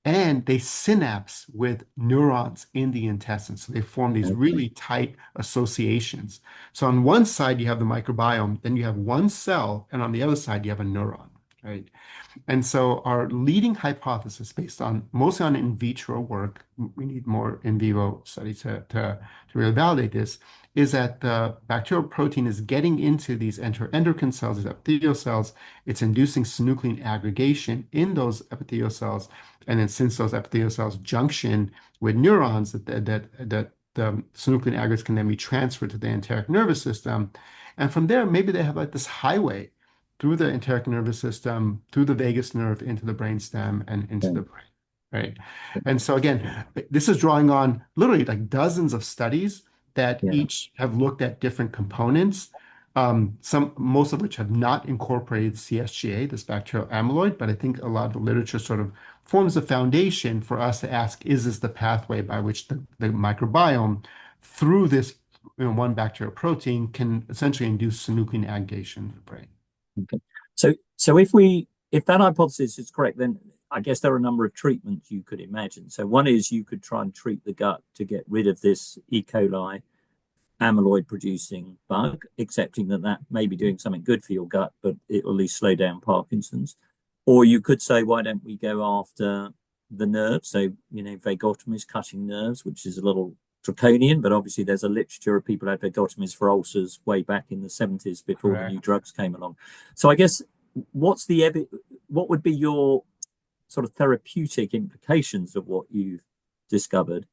and they synapse with neurons in the intestine. So they form these Okay. really tight associations. So on one side, you have the microbiome, then you have one cell, and on the other side, you have a neuron, right? And so our leading hypothesis, based on mostly on in vitro work, we need more in vivo studies to really validate this, is that the bacterial protein is getting into these enteroendocrine cells, these epithelial cells. It's inducing synuclein aggregation in those epithelial cells. And then since those epithelial cells junction with neurons, that the synuclein aggregates can then be transferred to the enteric nervous system. And from there, maybe they have like this highway through the enteric nervous system, through the vagus nerve, into the brainstem and into the Okay. brain, right? And so again, this is drawing on literally like dozens of studies that Yeah. each have looked at different components, most of which have not incorporated CSGA, this bacterial amyloid, but I think a lot of the literature sort of forms the foundation for us to ask, is this the pathway by which the microbiome, through this one bacterial protein, can essentially induce synuclein aggregation in the brain? Okay. So if that hypothesis is correct, then I guess there are a number of treatments you could imagine. So one is you could try and treat the gut to get rid of this E. coli amyloid producing bug, accepting that that may be doing something good for your gut, but it will at least slow down Parkinson's. Or you could say, why don't we go after the nerve? So, vagotomies, cutting nerves, which is a little draconian, but obviously there's a literature of people who had vagotomies for ulcers way back in the 70s before the new Correct. drugs came along. So I guess what would be your sort of therapeutic implications of what you've discovered?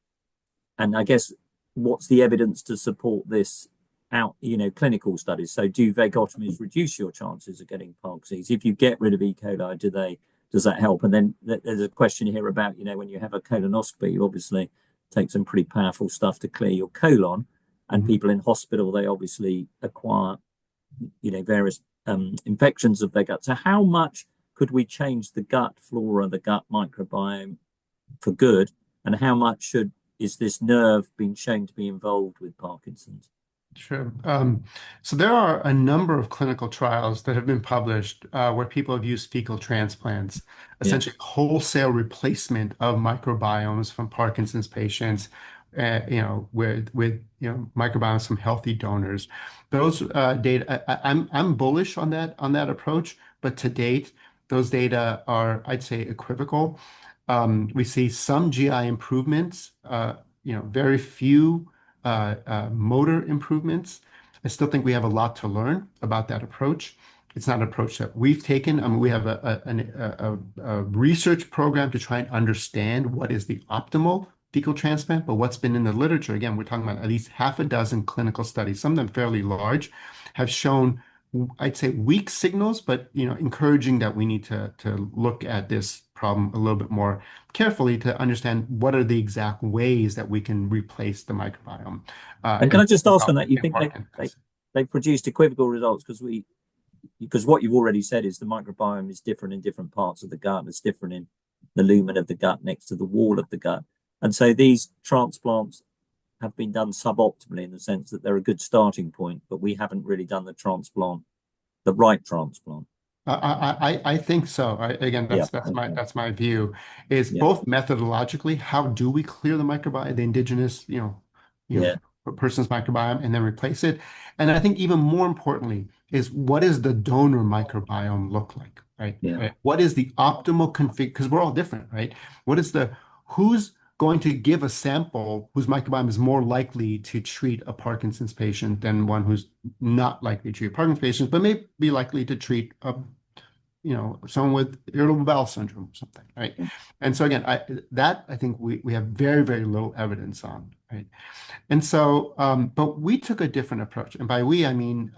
And I guess what's the evidence to support this out, clinical studies? So do vagotomies reduce your chances of getting Parkinson's? If you get rid of E. coli, does that help? And then there's a question here about, when you have a colonoscopy, you obviously take some pretty powerful stuff to clear your colon. And Mhm. people in hospital, they obviously acquire, various infections of their gut. So how much could we change the gut flora, the gut microbiome for good? And how much is this nerve being shown to be involved with Parkinson's? Sure. So there are a number of clinical trials that have been published where people have used fecal transplants, Yeah. essentially wholesale replacement of microbiomes from Parkinson's patients, with microbiomes from healthy donors. Those data, I'm bullish on that approach, but to date, those data are, I'd say, equivocal. We see some GI improvements, very few motor improvements. I still think we have a lot to learn about that approach. It's not an approach that we've taken. I mean, we have a research program to try and understand what is the optimal fecal transplant, but what's been in the literature, again, we're talking about at least half a dozen clinical studies, some of them fairly large, have shown, I'd say, weak signals, but encouraging that we need to look at this problem a little bit more carefully to understand what are the exact ways that we can replace the microbiome. And can And I just ask on that? You in think Parkinson's. they've produced equivocal results because what you've already said is the microbiome is different in different parts of the gut. It's different in the lumen of the gut next to the wall of the gut. And so these transplants have been done suboptimally in the sense that they're a good starting point, but we haven't really done the right transplant. I think so. Again, Yeah. that's my Okay. that's my view. Is Yeah. both methodologically, how do we clear the microbiome, the indigenous, Yeah. person's microbiome, and then replace it? And I think even more importantly is what does the donor microbiome look like, right? Yeah. Right? What is the optimal config? Because we're all different, right? What is who's going to give a sample whose microbiome is more likely to treat a Parkinson's patient than one who's not likely to treat Parkinson's patients, but may be likely to treat someone with irritable bowel syndrome or something, right? And so again, I think we have very, very little evidence on, right? And so, but we took a different approach. And by we, I mean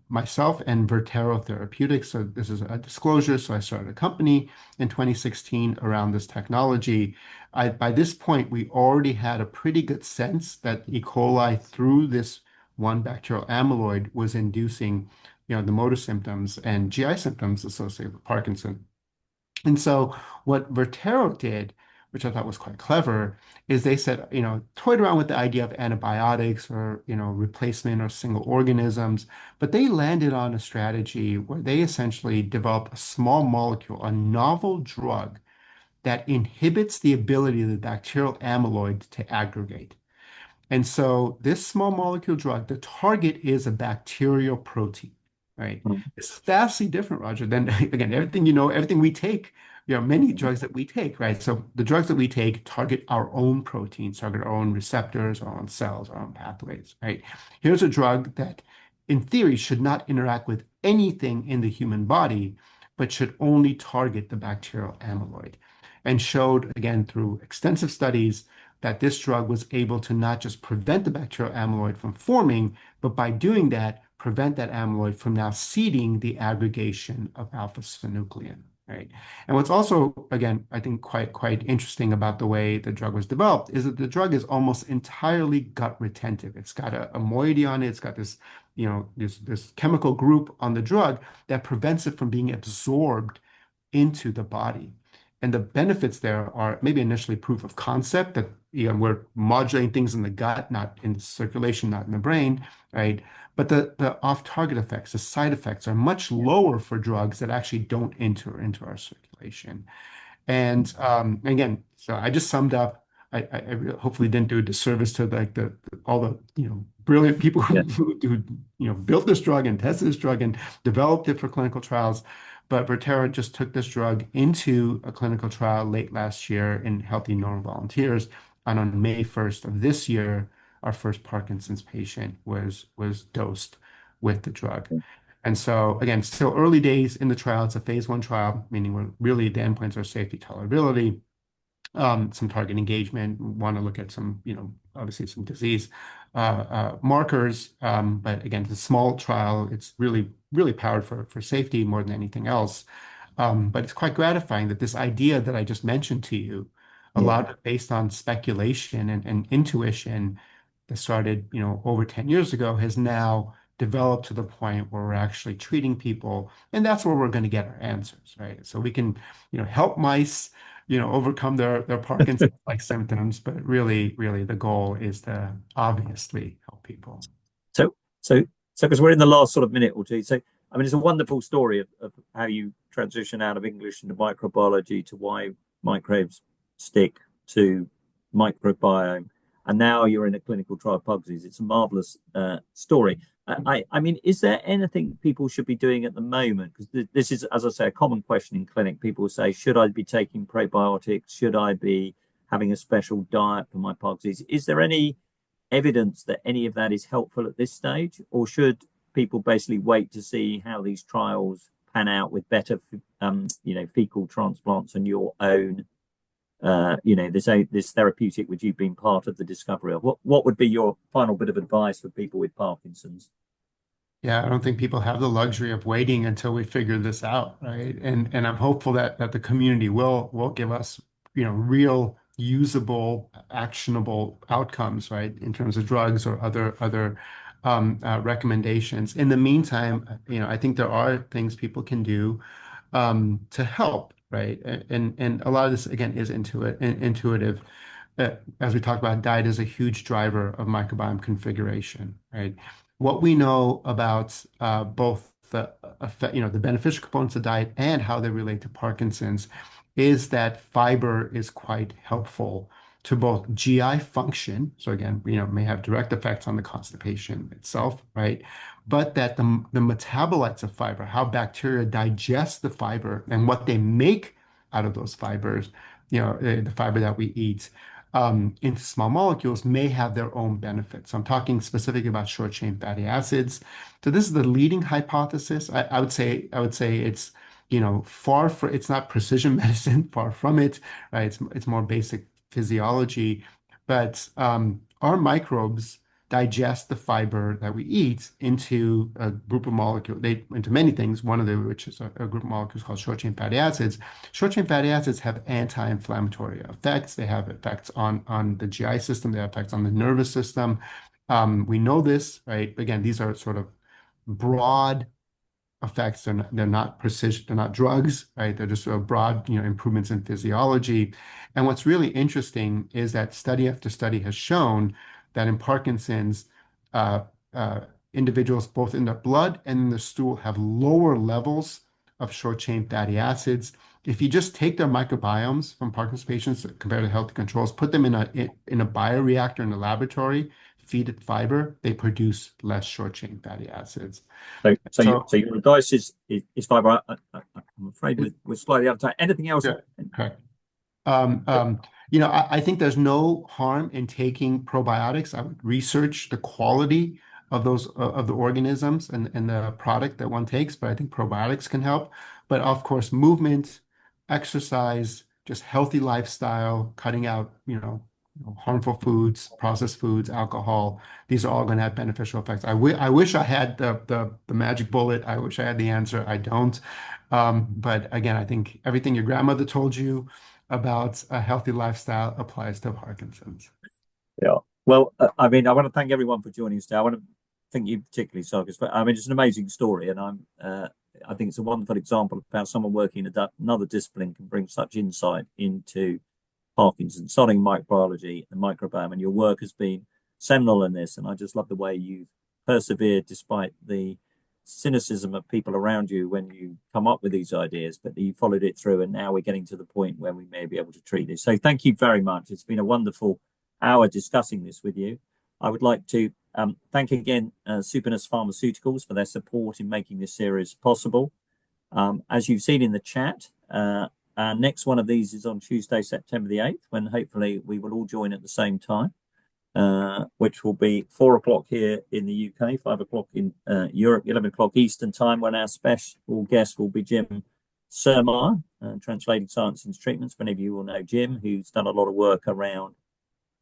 myself and Vertero Therapeutics. So this is a disclosure. So I started a company in 2016 around this technology. By this point, we already had a pretty good sense that E. coli through this one bacterial amyloid was inducing, the motor symptoms and GI symptoms associated with Parkinson. And so what Vertero did, which I thought was quite clever, is they said, toyed around with the idea of antibiotics or, replacement or single organisms, but they landed on a strategy where they essentially developed a small molecule, a novel drug that inhibits the ability of the bacterial amyloid to aggregate. And so this small molecule drug, the target is a bacterial protein, right? Mm. It's vastly different, Roger, than again, everything everything we take, many drugs that we take, right? So the drugs that we take target our own proteins, target our own receptors, our own cells, our own pathways, right? Here's a drug that, in theory, should not interact with anything in the human body, but should only target the bacterial amyloid. And showed, again, through extensive studies, that this drug was able to not just prevent the bacterial amyloid from forming, but by doing that, prevent that amyloid from now seeding the aggregation of alpha-synuclein, right? And what's also, again, I think quite interesting about the way the drug was developed is that the drug is almost entirely gut retentive. It's got a moiety on it. It's got this, this chemical group on the drug that prevents it from being absorbed into the body. And the benefits there are maybe initially proof of concept that we're modulating things in the gut, not in the circulation, not in the brain, right? But the off-target effects, the side effects are much lower for drugs that actually don't enter into our circulation. And again, so I just summed up. I hopefully didn't do a disservice to all the brilliant people Yeah. who built this drug and tested this drug and developed it for clinical trials. But Vertera just took this drug into a clinical trial late last year in healthy normal volunteers. And on May 1st of this year, our first Parkinson's patient was dosed with the drug. And so, again, still early days in the trial. It's a phase 1 trial, meaning we're really the endpoints are safety, tolerability, some target engagement. We want to look at some, obviously some disease markers. But again, it's a small trial. It's really, really powered for safety more than anything else. But it's quite gratifying that this idea that I just mentioned to you, a lot of it based on speculation and intuition that started, over 10 years ago, has now developed to the point where we're actually treating people, and that's where we're going to get our answers, right? So we can, help mice, overcome their Parkinson's-like symptoms, but really, really the goal is to obviously help people. So, so, because we're in the last sort of minute or two, so I mean, it's a wonderful story of how you transition out of English into microbiology to why microbes stick to microbiome, and now you're in a clinical trial of Pugsies. It's a marvelous story. I mean, is there anything people should be doing at the moment? Because this is, as I say, a common question in clinic. People say, should I be taking probiotics? Should I be having a special diet for my Pugsies? Is there any evidence that any of that is helpful at this stage? Or should people basically wait to see how these trials pan out with better, fecal transplants and your own, this therapeutic which you've been part of the discovery of? What would be your final bit of advice for people with Parkinson's? Yeah, I don't think people have the luxury of waiting until we figure this out, right? And I'm hopeful that the community will give us, real usable, actionable outcomes, right, in terms of drugs or other recommendations. In the meantime, I think there are things people can do to help, right? And a lot of this again is intuitive. As we talked about, diet is a huge driver of microbiome configuration, right? What we know about both the effect, the beneficial components of diet and how they relate to Parkinson's is that fiber is quite helpful to both GI function. So again, may have direct effects on the constipation itself, right? But that the metabolites of fiber, how bacteria digest the fiber and what they make out of those fibers, the fiber that we eat, into small molecules may have their own benefits. So I'm talking specifically about short chain fatty acids. So this is the leading hypothesis. I would say it's it's not precision medicine, far from it, right? It's more basic physiology, but our microbes digest the fiber that we eat into a group of molecules, into many things, one of them which is a group of molecules called short chain fatty acids. Short chain fatty acids have anti-inflammatory effects. They have effects on the GI system. They have effects on the nervous system. We know this, right? Again, these are sort of broad effects. They're not precision, they're not drugs, right? They're just sort of broad, improvements in physiology. And what's really interesting is that study after study has shown that in Parkinson's, individuals both in their blood and in the stool have lower levels of short-chain fatty acids. If you just take their microbiomes from Parkinson's patients compared to healthy controls, put them in a bioreactor in the laboratory, feed it fiber, they produce less short-chain fatty acids. So your advice is fiber. I'm afraid we're slightly out of time. Anything else? Yeah, correct. I think there's no harm in taking probiotics. I would research the quality of those of the organisms and the product that one takes, but I think probiotics can help. But of course, movement, exercise, just healthy lifestyle, cutting out, harmful foods, processed foods, alcohol. These are all going to have beneficial effects. I wish I had the magic bullet. I wish I had the answer. I don't. But again, I think everything your grandmother told you about a healthy lifestyle applies to Parkinson's. Yeah. Well, I mean, I want to thank everyone for joining us today. I want to thank you particularly, Sarkis. But I mean, it's an amazing story, and I think it's a wonderful example of how someone working in another discipline can bring such insight into Parkinson's, starting microbiology and microbiome. And your work has been seminal in this, and I just love the way you've persevered despite the cynicism of people around you when you come up with these ideas, but you followed it through, and now we're getting to the point where we may be able to treat this. So thank you very much. It's been a wonderful hour discussing this with you. I would like to thank again Supernus Pharmaceuticals for their support in making this series possible. As you've seen in the chat, our next one of these is on Tuesday, September the 8th, when hopefully we will all join at the same time. Which will be 4 o'clock here in the UK, 5 o'clock in Europe, 11 o'clock Eastern time, when our special guest will be Jim Surmar, translating science into treatments. Many of you will know Jim, who's done a lot of work around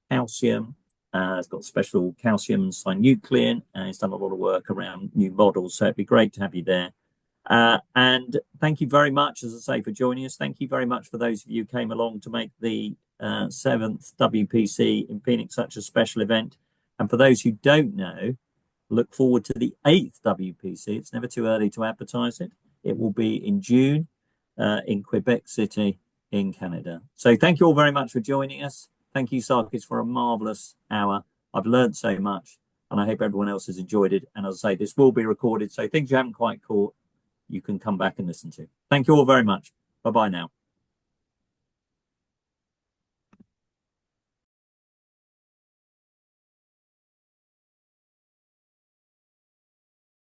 calcium. He's got special calcium synuclein, and he's done a lot of work around new models. So it'd be great to have you there. And thank you very much, as I say, for joining us. Thank you very much for those of you who came along to make the 7th WPC in Phoenix such a special event. And for those who don't know, look forward to the 8th WPC. It's never too early to advertise it. It will be in June in Quebec City in Canada. So thank you all very much for joining us. Thank you, Sarkis, for a marvelous hour. I've learned so much, and I hope everyone else has enjoyed it. And as I say, this will be recorded, so things you haven't quite caught, you can come back and listen to. Thank you all very much. Bye-bye now.